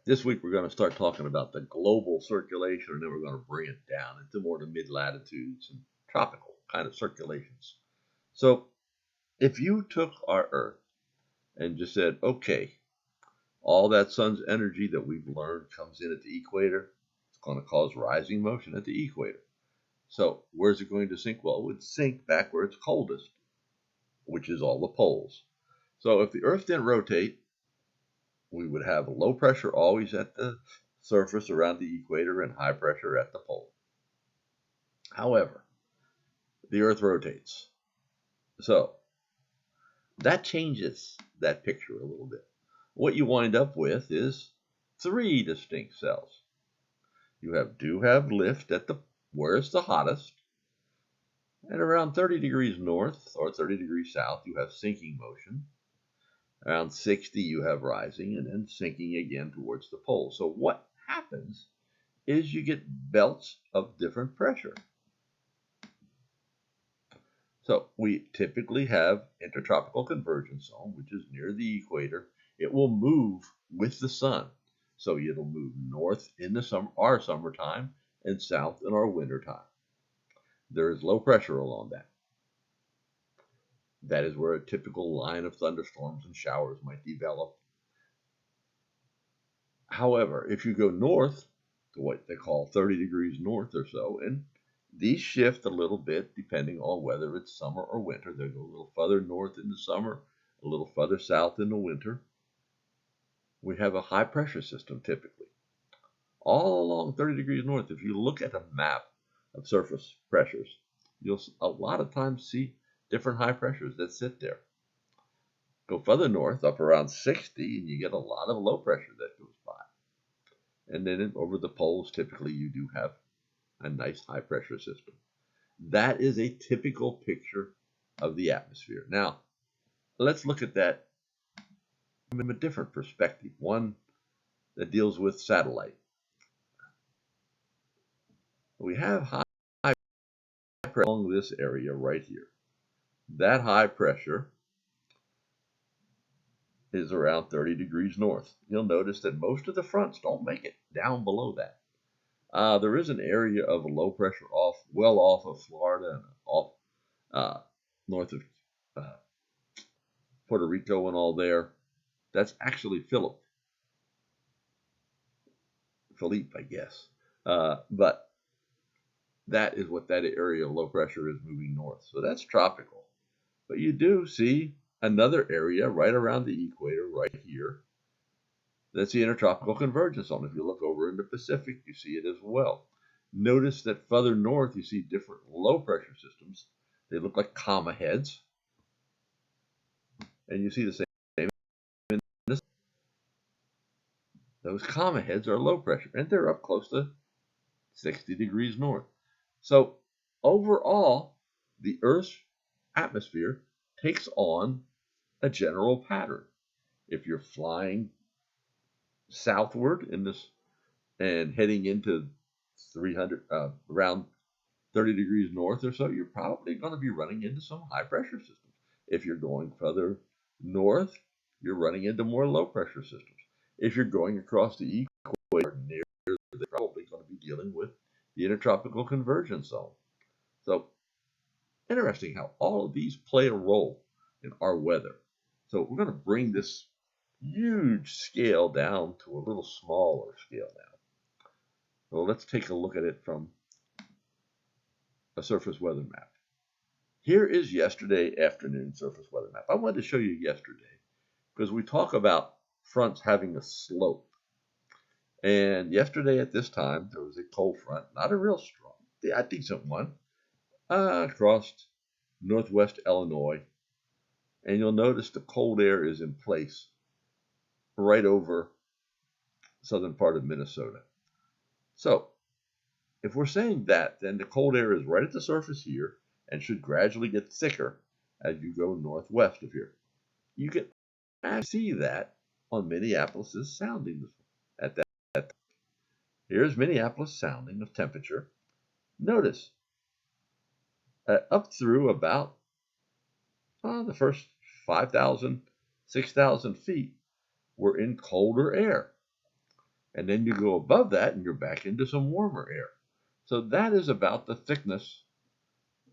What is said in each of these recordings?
This week we're going to start talking about the global circulation, and then we're going to bring it down into more the mid-latitudes and tropical kind of circulations. So if you took our Earth and just said, okay, all that sun's energy that we've learned comes in at the equator, it's going to cause rising motion at the equator. So where's it going to sink? Well, it would sink back where it's coldest, which is all the poles. So if the Earth didn't rotate, we would have low pressure always at the surface around the equator and high pressure at the pole. However, the Earth rotates. So that changes that picture a little bit. What you wind up with is three distinct cells. You do have lift at where it's the hottest. At around 30 degrees north or 30 degrees south, you have sinking motion. Around 60, you have rising and then sinking again towards the pole. So what happens is you get belts of different pressure. So we typically have intertropical convergence zone, which is near the equator. It will move with the sun. So it'll move north in our summertime and south in our wintertime. There is low pressure along that. That is where a typical line of thunderstorms and showers might develop. However, if you go north to what they call 30 degrees north or so, and these shift a little bit depending on whether it's summer or winter. They go a little further north in the summer, a little further south in the winter. We have a high pressure system typically. All along 30 degrees north, if you look at a map of surface pressures, you'll a lot of times see different high pressures that sit there. Go further north, up around 60, and you get a lot of low pressure that goes by. And then over the poles, typically you do have a nice high pressure system. That is a typical picture of the atmosphere. Now, let's look at that from a different perspective, one that deals with satellite. We have high pressure along this area right here. That high pressure is around 30 degrees north. You'll notice that most of the fronts don't make it down below that. There is an area of low pressure well off of Florida and off north of Puerto Rico and all there. That's actually Philippe, I guess. But that is what that area of low pressure is moving north. So that's tropical. But you do see another area right around the equator right here. That's the intertropical convergence zone. If you look over in the Pacific, you see it as well. Notice that further north, you see different low pressure systems. They look like comma heads. And you see the same in this. Those comma heads are low pressure, and they're up close to 60 degrees north. So overall, the Earth's atmosphere takes on a general pattern. If you're flying southward in this and heading into around 30 degrees north or so, you're probably going to be running into some high pressure systems. If you're going further north, you're running into more low pressure systems. If you're going across the equator near, they're probably going to be dealing with the intertropical convergence zone. So interesting how all of these play a role in our weather. So we're going to bring this huge scale down to a little smaller scale now. Well, let's take a look at it from a surface weather map. Here is yesterday afternoon surface weather map. I wanted to show you yesterday because we talk about fronts having a slope. And yesterday at this time, there was a cold front, not a real strong, a decent one, across northwest Illinois. And you'll notice the cold air is in place right over southern part of Minnesota. So if we're saying that, then the cold air is right at the surface here and should gradually get thicker as you go northwest of here. You can see that on Minneapolis' sounding at that time. Here's Minneapolis sounding of temperature. Notice up through about the first 5,000, 6,000 feet, we're in colder air. And then you go above that and you're back into some warmer air. So that is about the thickness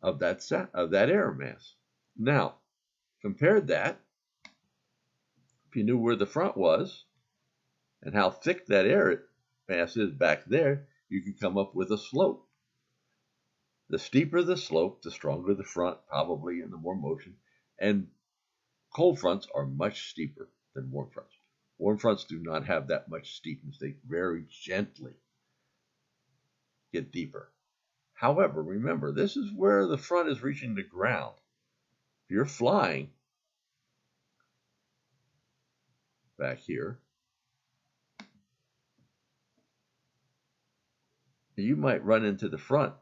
of that air mass. Now, compare that, if you knew where the front was and how thick that air mass is back there, you can come up with a slope. The steeper the slope, the stronger the front, probably, and the more motion. And cold fronts are much steeper than warm fronts. Warm fronts do not have that much steepness. They very gently get deeper. However, remember, this is where the front is reaching the ground. If you're flying back here, you might run into the front.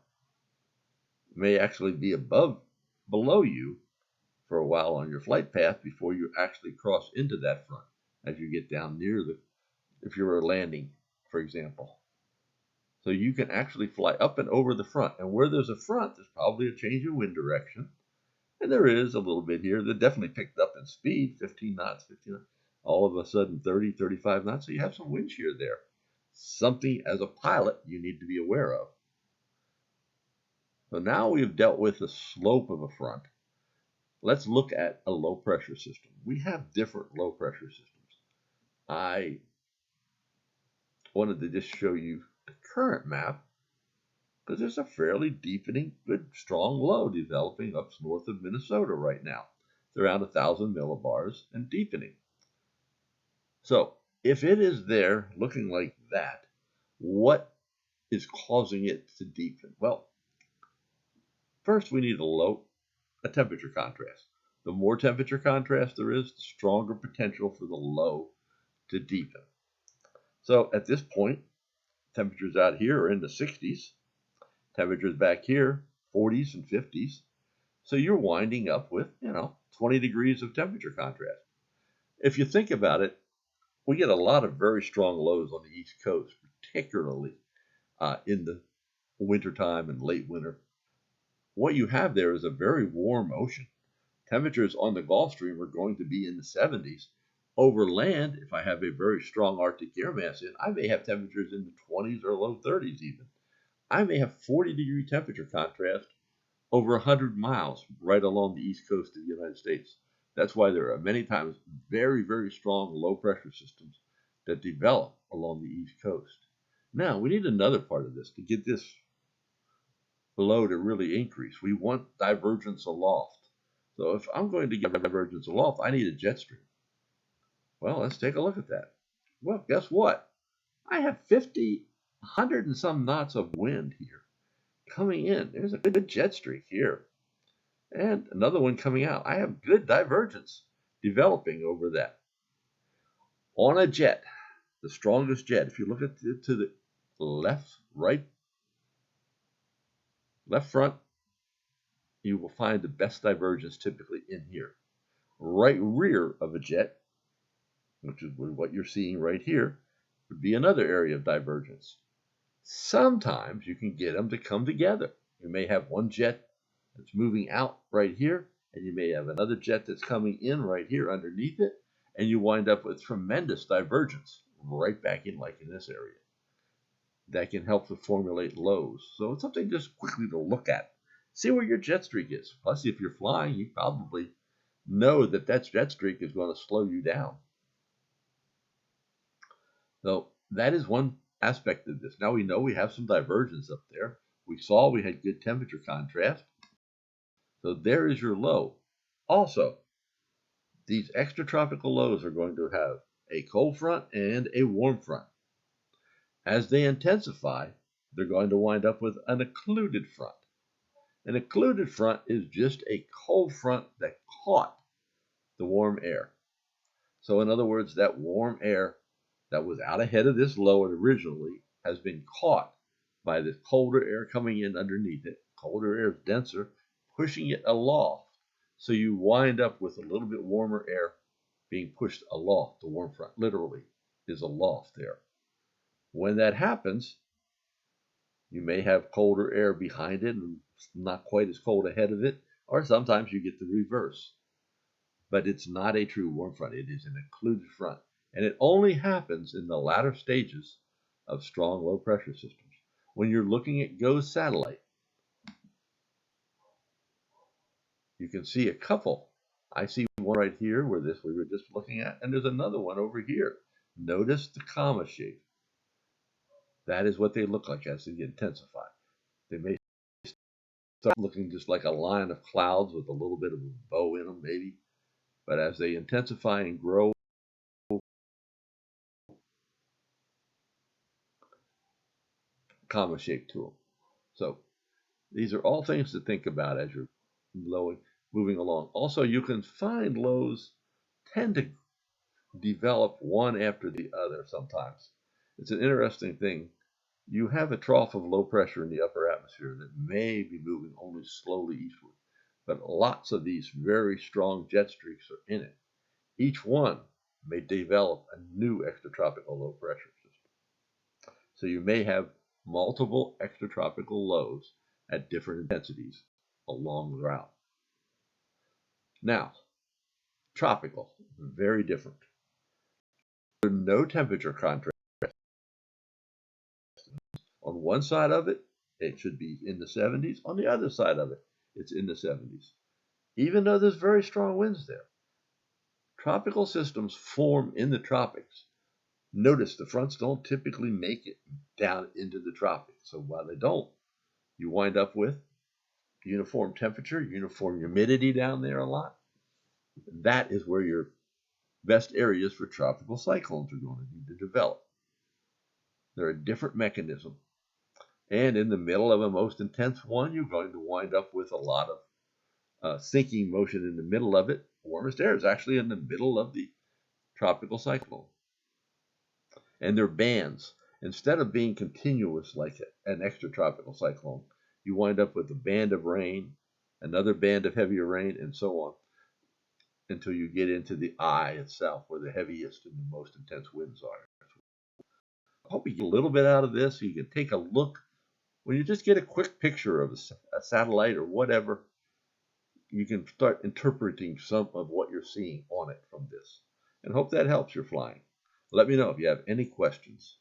It may actually be below you for a while on your flight path before you actually cross into that front as you get down near if you were landing, for example. So you can actually fly up and over the front. And where there's a front, there's probably a change in wind direction. And there is a little bit here. That definitely picked up in speed, 15 knots, 15 knots. All of a sudden, 30, 35 knots. So you have some wind shear there. Something, as a pilot, you need to be aware of. So now we've dealt with the slope of a front. Let's look at a low pressure system. We have different low pressure systems. I wanted to just show you the current map because there's a fairly deepening, good, strong low developing up north of Minnesota right now. It's around 1,000 millibars and deepening. So if it is there looking like that, what is causing it to deepen? Well, first we need a temperature contrast. The more temperature contrast there is, the stronger potential for the low to deepen. So at this point, temperatures out here are in the 60s. Temperatures back here, 40s and 50s. So you're winding up with, 20 degrees of temperature contrast. If you think about it, we get a lot of very strong lows on the East Coast, particularly in the wintertime and late winter. What you have there is a very warm ocean. Temperatures on the Gulf Stream are going to be in the 70s. Over land, if I have a very strong Arctic air mass in, I may have temperatures in the 20s or low 30s even. I may have 40-degree temperature contrast over 100 miles right along the east coast of the United States. That's why there are many times very, very strong low-pressure systems that develop along the east coast. Now, we need another part of this to get this low to really increase. We want divergence aloft. So if I'm going to get divergence aloft, I need a jet stream. Well, let's take a look at that. Well, guess what? I have 100 and some knots of wind here coming in. There's a good jet streak here. And another one coming out. I have good divergence developing over that. On a jet, the strongest jet, if you look at to the left front, you will find the best divergence typically in here. Right rear of a jet, which is what you're seeing right here, would be another area of divergence. Sometimes you can get them to come together. You may have one jet that's moving out right here, and you may have another jet that's coming in right here underneath it, and you wind up with tremendous divergence right back in, like in this area. That can help to formulate lows. So it's something just quickly to look at. See where your jet streak is. Plus, if you're flying, you probably know that jet streak is going to slow you down. So that is one aspect of this. Now we know we have some divergence up there. We saw we had good temperature contrast. So there is your low. Also, these extratropical lows are going to have a cold front and a warm front. As they intensify, they're going to wind up with an occluded front. An occluded front is just a cold front that caught the warm air. So in other words, that warm air that was out ahead of this low originally has been caught by this colder air coming in underneath it. Colder air is denser, pushing it aloft. So you wind up with a little bit warmer air being pushed aloft. The warm front literally is aloft there. When that happens, you may have colder air behind it and not quite as cold ahead of it, or sometimes you get the reverse. But it's not a true warm front. It is an occluded front. And it only happens in the latter stages of strong low pressure systems. When you're looking at GOES satellite, you can see a couple. I see one right here where this we were just looking at, and there's another one over here. Notice the comma shape. That is what they look like as they intensify. They may start looking just like a line of clouds with a little bit of a bow in them, maybe. But as they intensify and grow, comma shape to them. So these are all things to think about as you're moving along. Also, you can find lows tend to develop one after the other sometimes. It's an interesting thing. You have a trough of low pressure in the upper atmosphere that may be moving only slowly eastward, but lots of these very strong jet streaks are in it. Each one may develop a new extratropical low pressure system. So you may have multiple extratropical lows at different intensities along the route. Now, tropical, very different. There's no temperature contrast. On one side of it, it should be in the 70s. On the other side of it, it's in the 70s. Even though there's very strong winds there. Tropical systems form in the tropics. Notice the fronts don't typically make it down into the tropics. So while they don't, you wind up with uniform temperature, uniform humidity down there a lot. That is where your best areas for tropical cyclones are going to need to develop. They're a different mechanism. And in the middle of a most intense one, you're going to wind up with a lot of sinking motion in the middle of it. Warmest air is actually in the middle of the tropical cyclone. And they're bands. Instead of being continuous like an extratropical cyclone, you wind up with a band of rain, another band of heavier rain, and so on, until you get into the eye itself, where the heaviest and the most intense winds are. I hope you get a little bit out of this so you can take a look. When you just get a quick picture of a satellite or whatever, you can start interpreting some of what you're seeing on it from this. And hope that helps your flying. Let me know if you have any questions.